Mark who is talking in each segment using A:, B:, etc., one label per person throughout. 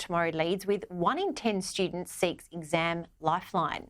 A: Tomorrow leads with 1 in 10 students seeks exam lifeline.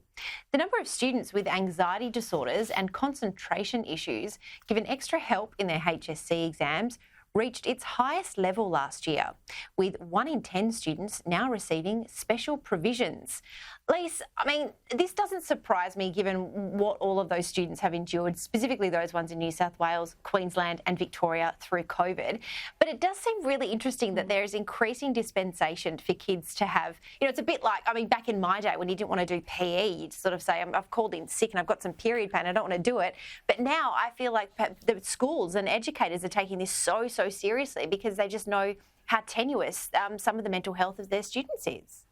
A: The number of students with anxiety disorders and concentration issues given extra help in their HSC exams reached its highest level last year, with 1 in 10 students now receiving special provisions. Lise, I mean, this doesn't surprise me given what all of those students have endured, specifically those ones in New South Wales, Queensland and Victoria through COVID. But it does seem really interesting that there is increasing dispensation for kids to have, it's a bit like, back in my day when you didn't want to do PE, you'd sort of say, I've called in sick and I've got some period pain, I don't want to do it. But now I feel like the schools and educators are taking this so seriously because they just know how tenuous some of the mental health of their students is.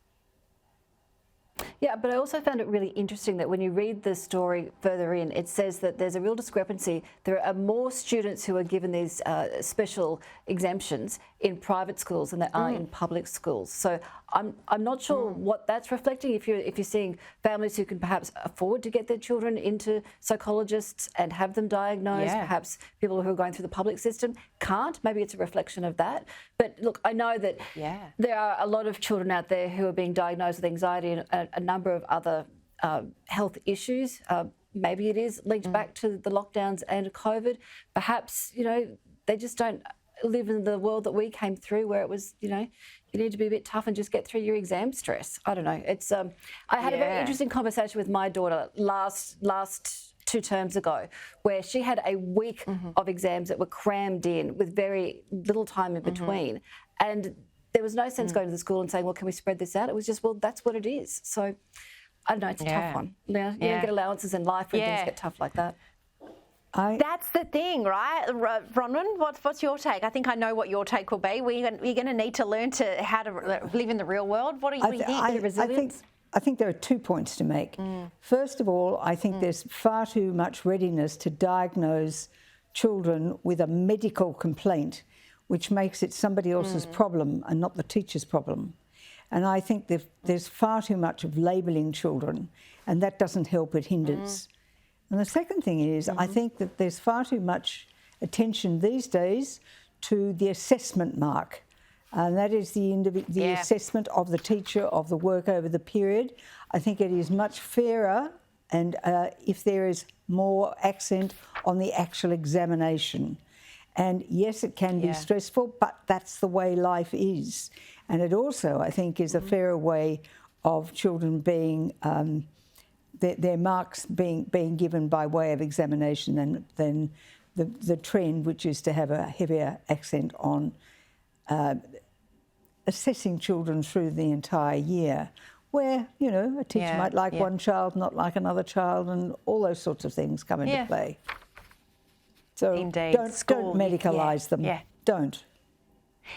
B: Yeah, but I also found it really interesting that when you read the story further in, it says that there's a real discrepancy. There are more students who are given these special exemptions in private schools than there are in public schools. So I'm not sure what that's reflecting. If you're seeing families who can perhaps afford to get their children into psychologists and have them diagnosed, perhaps people who are going through the public system can't. Maybe it's a reflection of that. But look, I know that there are a lot of children out there who are being diagnosed with anxiety and a number of other health issues. Maybe it is linked back to the lockdowns and COVID. Perhaps, they just don't live in the world that we came through where it was, you need to be a bit tough and just get through your exam stress. I don't know. It's I had a very interesting conversation with my daughter last 2 terms ago where she had a week of exams that were crammed in with very little time in between. And there was no sense going to the school and saying, well, can we spread this out? It was just, well, that's what it is. So, I don't know, it's a tough one. You don't get allowances in life when things get tough like that.
A: That's the thing, right? Bronwyn, what's your take? I think I know what your take will be. We're going to need to learn how to live in the real world. What do you think?
C: I think there are 2 points to make. First of all, I think there's far too much readiness to diagnose children with a medical complaint, which makes it somebody else's problem and not the teacher's problem. And I think there's far too much of labelling children, and that doesn't help, it hinders. And the second thing is, I think that there's far too much attention these days to the assessment mark. And that is the assessment of the teacher, of the work over the period. I think it is much fairer and if there is more accent on the actual examination. And yes, it can be stressful, but that's the way life is. And it also, I think, is a fairer way of children being, their marks being given by way of examination than the trend, which is to have a heavier accent on assessing children through the entire year, where, a teacher might like one child, not like another child, and all those sorts of things come into play. So don't medicalise them. Don't.